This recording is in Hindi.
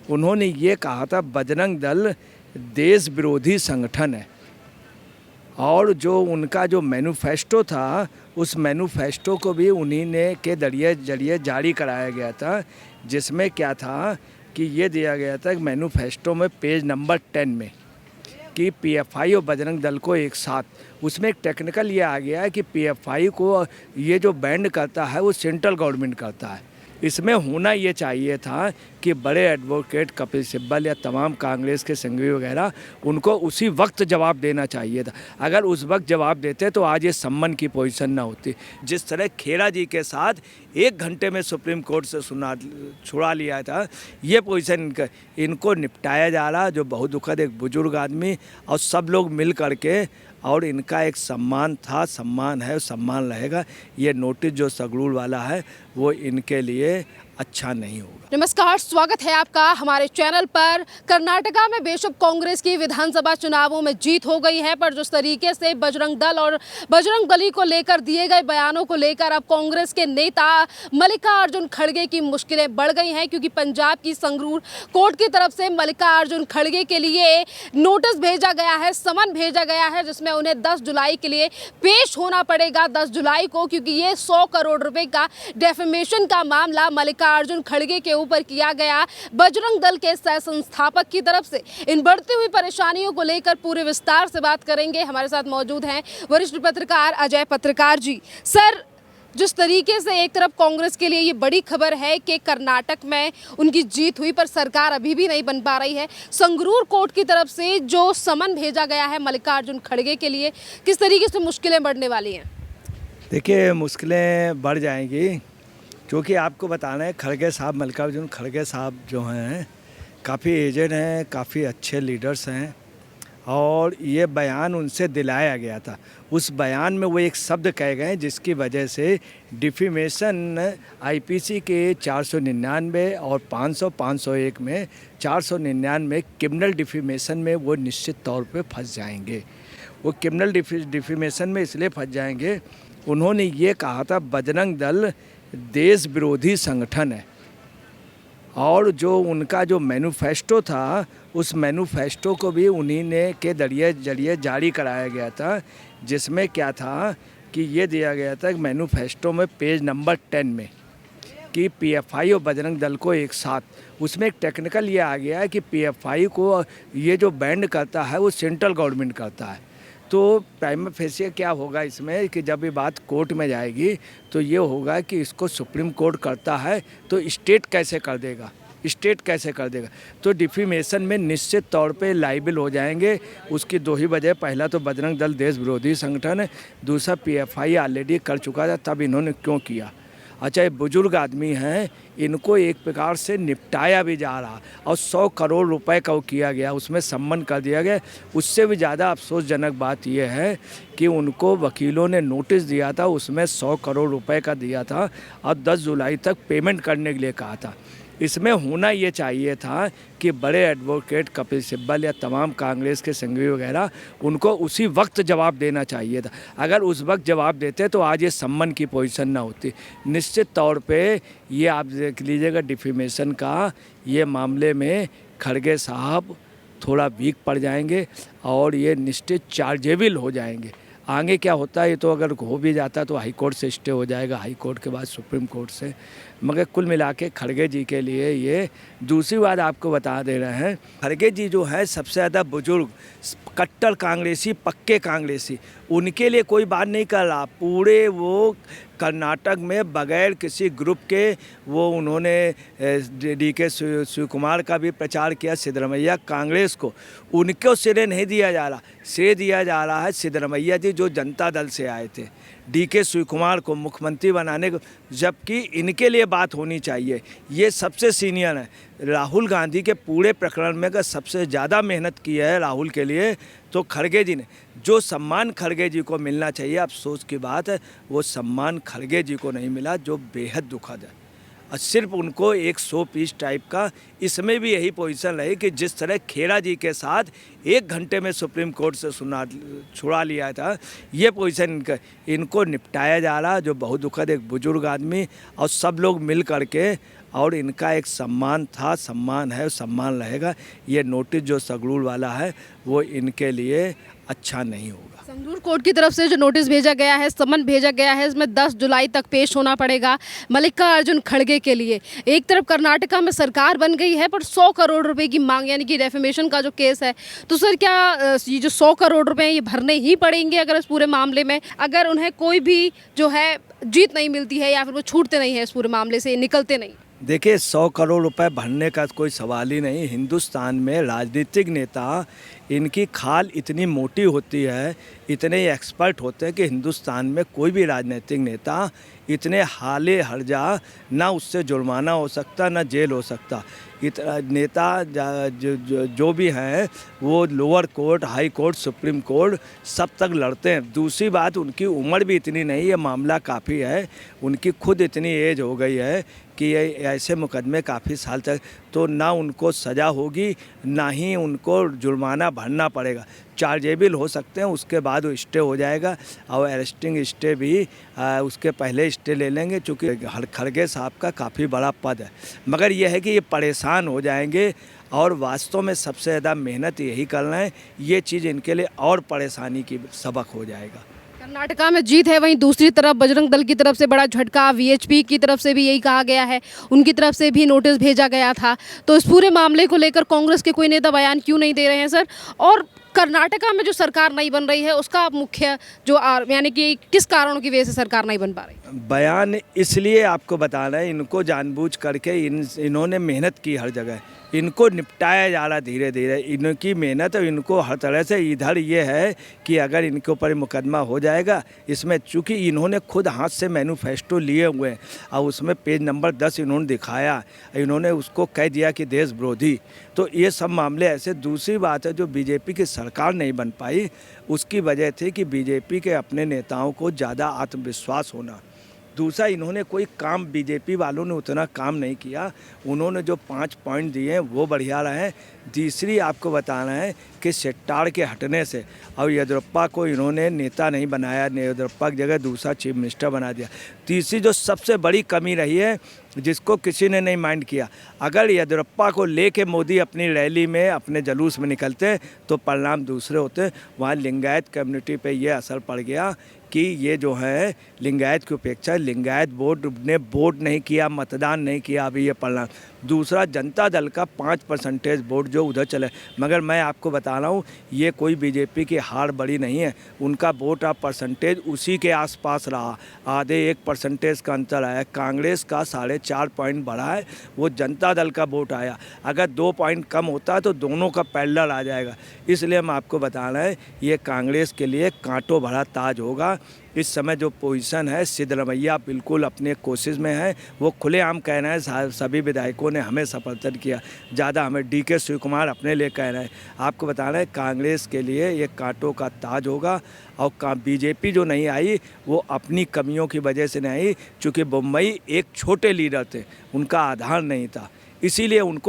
उन्होंने ये कहा था बजरंग दल देश विरोधी संगठन है, और जो उनका जो मैनिफेस्टो था उस मैनिफेस्टो को भी उन्हीं ने के जरिए जारी कराया गया था, जिसमें क्या था कि ये दिया गया था मैनिफेस्टो में पेज नंबर 10 में कि पीएफआई और बजरंग दल को एक साथ, उसमें एक टेक्निकल ये आ गया है कि पीएफआई को ये जो बैंड करता है वो सेंट्रल गवर्नमेंट करता है। इसमें होना ये चाहिए था कि बड़े एडवोकेट कपिल सिब्बल या तमाम कांग्रेस के संगी वगैरह उनको उसी वक्त जवाब देना चाहिए था। अगर उस वक्त जवाब देते तो आज ये सम्मन की पोजीशन ना होती। जिस तरह खेरा जी के साथ 1 घंटे में सुप्रीम कोर्ट से छुड़ा लिया था, ये पोजीशन इनको निपटाया जा रहा, जो बहुत दुखद, एक बुजुर्ग आदमी और सब लोग मिल करके, और इनका एक सम्मान था, सम्मान है, सम्मान रहेगा। ये नोटिस जो सगरूल वाला है वो इनके लिए अच्छा नहीं होगा। नमस्कार, स्वागत है आपका हमारे चैनल पर। कर्नाटका में बेशक कांग्रेस की विधानसभा चुनावों में जीत हो गई है, पर जिस तरीके से बजरंग दल और बजरंग बली को लेकर दिए गए बयानों को लेकर अब कांग्रेस के नेता मल्लिकार्जुन खड़गे की मुश्किलें बढ़ गई हैं, क्योंकि पंजाब की संगरूर कोर्ट की तरफ से मल्लिकार्जुन खड़गे के लिए नोटिस भेजा गया है, समन भेजा गया है, जिसमें उन्हें 10 जुलाई के लिए पेश होना पड़ेगा, 10 जुलाई को, क्योंकि ये 100 करोड़ रुपए का डेफेमेशन का मामला मल्लिकार्जुन खड़गे के ऊपर किया गया बजरंग दल के सह संस्थापक की तरफ से। इन बढ़ती हुई परेशानियों को लेकर पूरे विस्तार से बात करेंगे। हमारे साथ मौजूद हैं वरिष्ठ पत्रकार अजय पत्रकार जी। सर, जिस तरीके से एक तरफ कांग्रेस के लिए ये बड़ी खबर है कि कर्नाटक में उनकी जीत हुई, पर सरकार अभी भी नहीं बन पा रही है, संगरूर कोर्ट की तरफ से जो समन भेजा गया है मल्लिकार्जुन खड़गे के लिए, किस तरीके से मुश्किलें बढ़ने वाली हैं? देखिए, मुश्किलें बढ़ जाएंगी, क्योंकि आपको बताना है खड़गे साहब, मल्लिकार्जुन खड़गे साहब जो हैं काफ़ी एजेड हैं, काफ़ी अच्छे लीडर्स हैं, और ये बयान उनसे दिलाया गया था। उस बयान में वो एक शब्द कहे गए जिसकी वजह से डिफेमेशन आईपीसी के 499 और 500, 501 में 499 क्रिमिनल डिफेमेशन में वो निश्चित तौर पे फंस जाएंगे। वो क्रिमिनल डिफेमेशन में इसलिए फंस जाएंगे, उन्होंने ये कहा था बजरंग दल देश विरोधी संगठन है, और जो उनका जो मैनिफेस्टो था उस मैनिफेस्टो को भी उन्हीं ने के जरिए जारी कराया गया था, जिसमें क्या था कि ये दिया गया था मैनिफेस्टो में पेज नंबर 10 में कि पीएफआई और बजरंग दल को एक साथ, उसमें एक टेक्निकल ये आ गया है कि पीएफआई को ये जो बैंड करता है वो सेंट्रल गवर्नमेंट करता है। तो प्राइमा फेसिया क्या होगा इसमें कि जब ये बात कोर्ट में जाएगी तो ये होगा कि इसको सुप्रीम कोर्ट करता है तो स्टेट कैसे कर देगा, स्टेट कैसे कर देगा। तो डिफेमेशन में निश्चित तौर पे लाइबल हो जाएंगे। उसकी 2 ही वजह, पहला तो बजरंग दल देश विरोधी संगठन है, दूसरा पीएफआई ऑलरेडी कर चुका था, तब इन्होंने क्यों किया। अच्छा, ये बुजुर्ग आदमी हैं, इनको एक प्रकार से निपटाया भी जा रहा, और 100 करोड़ रुपए का वो किया गया, उसमें सम्मन कर दिया गया। उससे भी ज़्यादा अफसोसजनक बात यह है कि उनको वकीलों ने नोटिस दिया था, उसमें 100 करोड़ रुपए का दिया था और 10 जुलाई तक पेमेंट करने के लिए कहा था। इसमें होना ये चाहिए था कि बड़े एडवोकेट कपिल सिब्बल या तमाम कांग्रेस के संगी वगैरह उनको उसी वक्त जवाब देना चाहिए था। अगर उस वक्त जवाब देते तो आज ये सम्मन की पोजीशन ना होती। निश्चित तौर पे ये आप देख लीजिएगा, डिफेमेशन का ये मामले में खड़गे साहब थोड़ा वीक पड़ जाएंगे और ये निश्चित चार्जेबल हो जाएंगे। आगे क्या होता है ये तो अगर हो भी जाता तो हाई कोर्ट से स्टे हो जाएगा, हाई कोर्ट के बाद सुप्रीम कोर्ट से। मगर कुल मिला के खड़गे जी के लिए ये दूसरी बात आपको बता दे रहे हैं, खड़गे जी जो है सबसे ज़्यादा बुजुर्ग, कट्टर कांग्रेसी, पक्के कांग्रेसी, उनके लिए कोई बात नहीं कर रहा। पूरे वो कर्नाटक में बगैर किसी ग्रुप के वो उन्होंने डीके शिवकुमार का भी प्रचार किया, सिद्धरमैया कांग्रेस को उनको श्रेय नहीं दिया जा रहा, श्रेय दिया जा रहा है सिद्धरमैया जी जो जनता दल से आए थे, डीके शिवकुमार को मुख्यमंत्री बनाने को, जबकि इनके लिए बात होनी चाहिए। ये सबसे सीनियर है। राहुल गांधी के पूरे प्रकरण में अगर सबसे ज़्यादा मेहनत की है राहुल के लिए तो खड़गे जी ने। जो सम्मान खड़गे जी को मिलना चाहिए, अफसोस की बात है वो सम्मान खड़गे जी को नहीं मिला, जो बेहद दुखद है। और सिर्फ उनको एक 100 पीस टाइप का, इसमें भी यही पोजीशन रही कि जिस तरह खेरा जी के साथ 1 घंटे में सुप्रीम कोर्ट से छुड़ा लिया था, ये पोजीशन इनको निपटाया जा रहा, जो बहुत दुखद, एक बुजुर्ग आदमी और सब लोग मिल करके, और इनका एक सम्मान था, सम्मान है, सम्मान रहेगा। ये नोटिस जो संगरूर वाला है वो इनके लिए अच्छा नहीं होगा। संगरूर कोर्ट की तरफ से जो नोटिस भेजा गया है, समन भेजा गया है, इसमें 10 जुलाई तक पेश होना पड़ेगा मल्लिकार्जुन खड़गे के लिए। एक तरफ कर्नाटका में सरकार बन गई है पर 100 करोड़ रुपए की मांग, यानी कि डेफेमेशन का जो केस है, तो सर क्या ये जो 100 करोड़ रुपए हैं ये भरने ही पड़ेंगे अगर इस पूरे मामले में, अगर उन्हें कोई भी जो है जीत नहीं मिलती है या फिर वो छूटते नहीं है इस पूरे मामले से, निकलते नहीं? देखिए, 100 करोड़ रुपए भरने का कोई सवाल ही नहीं। हिंदुस्तान में राजनीतिक नेता, इनकी खाल इतनी मोटी होती है, इतने एक्सपर्ट होते हैं कि हिंदुस्तान में कोई भी राजनीतिक नेता इतने हाले हर्जा, ना उससे जुर्माना हो सकता ना जेल हो सकता। नेता जो भी हैं वो lower court, high court, supreme court सब तक लड़ते हैं। दूसरी बात, उनकी उम्र भी इतनी नहीं है, मामला काफ़ी है, उनकी खुद इतनी एज हो गई है कि ये ऐसे मुकदमे काफ़ी साल तक, तो ना उनको सज़ा होगी ना ही उनको जुर्माना भरना पड़ेगा। चार्जेबल हो सकते हैं, उसके बाद वो स्टे हो जाएगा और अरेस्टिंग स्टे भी उसके पहले स्टे ले लेंगे, चूँकि खड़गे साहब का काफ़ी बड़ा पद है। मगर यह है कि ये परेशान हो जाएंगे और वास्तव में सबसे ज़्यादा मेहनत यही करना है, ये चीज़ इनके लिए और परेशानी की सबक हो जाएगा। कर्नाटका में जीत है, वहीं दूसरी तरफ बजरंग दल की तरफ से बड़ा झटका, वीएचपी की तरफ से भी यही कहा गया है, उनकी तरफ से भी नोटिस भेजा गया था। तो इस पूरे मामले को लेकर कांग्रेस के कोई नेता बयान क्यों नहीं दे रहे हैं सर? और कर्नाटका में जो सरकार नहीं बन रही है उसका मुख्य जो यानी कि किस कारणों की वजह से सरकार नहीं बन पा रही? बयान इसलिए आपको बताना है, इनको जानबूझ करके इन्होंने मेहनत की हर जगह, इनको निपटाया जा रहा धीरे धीरे। इनकी मेहनत और इनको हर तरह से इधर ये है कि अगर इनके ऊपर मुकदमा हो जाएगा, इसमें चूँकि इन्होंने खुद हाथ से मैनिफेस्टो लिए हुए हैं और उसमें पेज नंबर 10 इन्होंने दिखाया, इन्होंने उसको कह दिया कि देश विरोधी, तो ये सब मामले ऐसे। दूसरी बात है, जो बीजेपी की सरकार नहीं बन पाई उसकी वजह थी कि बीजेपी के अपने नेताओं को ज़्यादा आत्मविश्वास होना। दूसरा, इन्होंने कोई काम, बीजेपी वालों ने उतना काम नहीं किया, उन्होंने जो 5 पॉइंट दिए हैं वो बढ़िया रहे। तीसरी आपको बताना है कि शेट्टार के हटने से और येदियुरप्पा को इन्होंने नेता नहीं बनाया, येदियुरप्पा की जगह दूसरा चीफ मिनिस्टर बना दिया। तीसरी जो सबसे बड़ी कमी रही है जिसको किसी ने नहीं माइंड किया, अगर येदियुरप्पा को लेके मोदी अपनी रैली में, अपने जुलूस में निकलते तो परिणाम दूसरे होते। वहाँ लिंगायत कम्युनिटी पे ये असर पड़ गया कि ये जो है लिंगायत की उपेक्षा, लिंगायत बोर्ड ने वोट नहीं किया, मतदान नहीं किया, अभी ये परिणाम। दूसरा, जनता दल का 5% वोट जो उधर चले, मगर मैं आपको बता रहा हूँ ये कोई बीजेपी की हार बड़ी नहीं है, उनका वोट का परसेंटेज उसी के आसपास रहा, आधे 1% का अंतर आया। कांग्रेस का 4.5 पॉइंट बढ़ा है, वो जनता दल का वोट आया। अगर 2 पॉइंट कम होता तो दोनों का पैरेलल आ जाएगा। इसलिए हम आपको बताना है ये कांग्रेस के लिए कांटों भरा ताज होगा। इस समय जो पोजीशन है, सिद्धरमैया बिल्कुल अपने कोशिश में है, वो खुलेआम कह रहे हैं सभी विधायकों ने हमें समर्थन किया, ज़्यादा हमें डीके शिवकुमार अपने लिए कह रहे हैं। आपको बताना है कांग्रेस के लिए ये कांटों का ताज होगा। और बीजेपी जो नहीं आई वो अपनी कमियों की वजह से नहीं आई, चूँकि बम्बई एक छोटे लीडर थे, उनका आधार नहीं था, इसीलिए उनको